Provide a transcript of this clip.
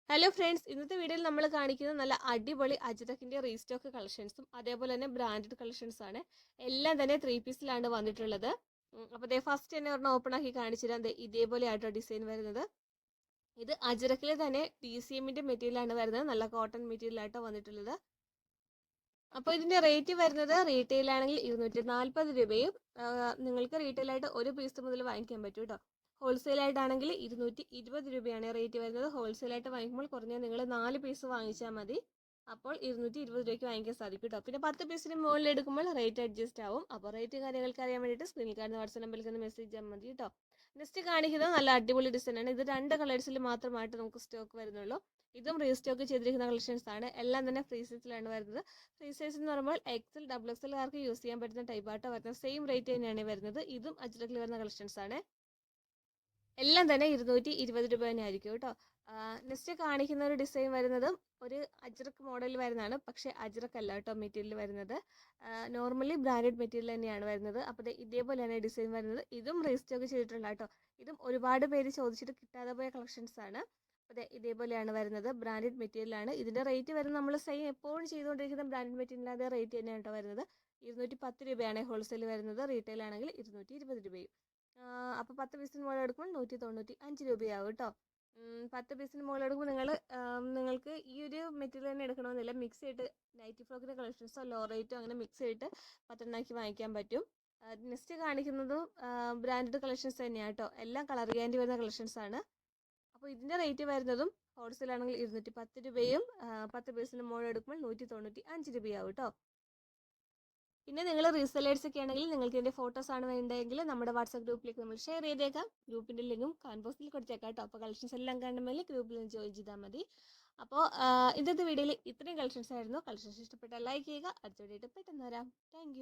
Hello friends, ഇന്നത്തെ വീഡിയോയിൽ നമ്മൾ കാണിക്കുന്നത് നല്ല അടിപൊളി അജ്രക്കിൻ്റെ റീസ്റ്റോക്ക് കളക്ഷൻസും അതേപോലെ തന്നെ ബ്രാൻഡഡ് കളക്ഷൻസ് ആണ്. എല്ലാം തന്നെ 3 പീസിലാണ് വന്നിട്ടുള്ളത്. അപ്പോൾ ഫസ്റ്റ് തന്നെ ഒരെണ്ണം ഓപ്പൺ ആക്കി കാണിച്ചുതരാം. ഇതേപോലെ ആയിട്ടോ ഡിസൈൻ വരുന്നത്. ഇത് അജ്രക്കിൽ തന്നെ TCMന്റെ മെറ്റീരിയലാണ് വരുന്നത്. നല്ല കോട്ടൺ മെറ്റീരിയൽ ആയിട്ടോ വന്നിട്ടുള്ളത്. അപ്പോൾ ഇതിന്റെ റേറ്റ് വരുന്നത് റീറ്റെയിൽ ആണെങ്കിൽ 240 രൂപയും നിങ്ങൾക്ക് റീറ്റെയിൽ ആയിട്ട് ഒരു പീസ് മുതൽ വാങ്ങിക്കാൻ പറ്റും കേട്ടോ. ഹോൾസെയിൽ ആയിട്ടാണെങ്കിൽ 220 രൂപയാണ് റേറ്റ് വരുന്നത്. ഹോൾസെയിൽ ആയിട്ട് വാങ്ങിക്കുമ്പോൾ കുറഞ്ഞ നിങ്ങൾ 4 പീസ് വാങ്ങിച്ചാൽ മതി. അപ്പോൾ 220 രൂപയ്ക്ക് വാങ്ങിക്കാൻ സാധിക്കും കേട്ടോ. പിന്നെ 10 പീസിന് മുകളിൽ എടുക്കുമ്പോൾ റേറ്റ് അഡ്ജസ്റ്റ് ആവും. അപ്പോൾ റേറ്റ് കാര്യങ്ങൾക്ക് അറിയാൻ വേണ്ടിയിട്ട് സ്ക്രീനിൽ കാണുന്ന വാട്സ്ആപ്പ് നമ്പറിൽ ഒന്ന് മെസ്സേജ് ചെയ്യാൻ മതി കേട്ടോ. നെക്സ്റ്റ് കാണിക്കുന്നത് നല്ല അടിപൊളി ഡിസൈനാണ്. ഇത് 2 കളേഴ്സിൽ മാത്രമായിട്ട് നമുക്ക് സ്റ്റോക്ക് വരുന്നുള്ളൂ. ഇതും റീസ്റ്റോക്ക് ചെയ്തിരിക്കുന്ന കളക്ഷൻസ് ആണ്. എല്ലാം തന്നെ ഫ്രീ സൈസിലാണ് വരുന്നത്. ഫ്രീ സൈസ് എന്ന് പറയുമ്പോൾ XL XXL കാർക്ക് യൂസ് ചെയ്യാൻ പറ്റുന്ന ടൈപ്പായിട്ട് വരുന്നത്. സെയിം റേറ്റ് തന്നെയാണ് വരുന്നത്. ഇതും അജ്രക്കിൽ വരുന്ന കളക്ഷൻസ് ആണ്. എല്ലാം തന്നെ 220 രൂപ തന്നെ ആയിരിക്കും കേട്ടോ. നെക്സ്റ്റ് കാണിക്കുന്ന ഒരു ഡിസൈൻ വരുന്നതും ഒരു അജ്രക്ക് മോഡൽ വരുന്നതാണ്. പക്ഷേ അജ്രക്കല്ല കേട്ടോ മെറ്റീരിയൽ വരുന്നത്. നോർമലി ബ്രാൻഡഡ് മെറ്റീരിയൽ തന്നെയാണ് വരുന്നത്. അപ്പോൾ ഇതേപോലെയാണ് ഡിസൈൻ വരുന്നത്. ഇതും റീസ്റ്റോക്ക് ചെയ്തിട്ടുള്ള കേട്ടോ. ഇതും ഒരുപാട് പേര് ചോദിച്ചിട്ട് കിട്ടാതെ പോയ കളക്ഷൻസ് ആണ്. അപ്പോൾ ഇതേപോലെയാണ് വരുന്നത്. ബ്രാൻഡഡ് മെറ്റീരിയൽ ആണ്. ഇതിൻ്റെ റേറ്റ് വരുന്നത് നമ്മൾ സെയിം എപ്പോഴും ചെയ്തുകൊണ്ടിരിക്കുന്ന ബ്രാൻഡഡ് മെറ്റീരിയൽ അതേ റേറ്റ് തന്നെയാണ് കേട്ടോ വരുന്നത്. 210 രൂപയാണ് ഹോൾസെയിൽ വരുന്നത്. റീറ്റെയിൽ ആണെങ്കിൽ 220 രൂപയും. അപ്പോൾ 10 പീസിന് മുകളിൽ എടുക്കുമ്പോൾ 195 രൂപയാവും കേട്ടോ. 10 പീസിന് മുകളിൽ എടുക്കുമ്പോൾ നിങ്ങൾക്ക് ഈ ഒരു മെറ്റീരിയൽ തന്നെ എടുക്കണമെന്നില്ല. മിക്സ് ചെയ്തിട്ട് നൈറ്റി ഫ്രോക്കിൻ്റെ കളക്ഷൻസോ ലോ റേറ്റോ അങ്ങനെ മിക്സ് ചെയ്തിട്ട് 10 വാങ്ങിക്കാൻ പറ്റും. നെക്സ്റ്റ് കാണിക്കുന്നതും ബ്രാൻഡഡ് കളക്ഷൻസ് തന്നെയാണ് കേട്ടോ. എല്ലാം കളർ ഗ്യാരണ്ടി വരുന്ന കളക്ഷൻസ് ആണ്. അപ്പോൾ ഇതിൻ്റെ റേറ്റ് വരുന്നതും ഹോൾസെയിൽ ആണെങ്കിൽ 210 രൂപയും 10 പീസിന് മുകളിൽ എടുക്കുമ്പോൾ 195 രൂപയാവും കേട്ടോ. പിന്നെ നിങ്ങൾ റീസെല്ലേഴ്സ് ഒക്കെ ആണെങ്കിൽ നിങ്ങൾക്ക് ഇതിൻ്റെ ഫോട്ടോസ് ആണ് വേണ്ടതെങ്കിൽ നമ്മുടെ വാട്സാപ്പ് ഗ്രൂപ്പിലേക്ക് നമ്മൾ ഷെയർ ചെയ്തേക്കാം. ഗ്രൂപ്പിൻ്റെ ലിങ്കും കമന്റ് കൊടുത്തേക്കാം കേട്ടോ. അപ്പോൾ കളക്ഷൻസ് എല്ലാം കാണുമ്പോൾ ഗ്രൂപ്പിൽ ജോയിൻ ചെയ്താൽ മതി. അപ്പോൾ ഇന്നത്തെ വീഡിയോയിൽ ഇത്രയും കളക്ഷൻസ് ആയിരുന്നു. കളക്ഷൻസ് ഇഷ്ടപ്പെട്ടാൽ ലൈക്ക് ചെയ്യുക. അടുത്ത വീഡിയോ പെട്ടെന്ന് വരാം. താങ്ക്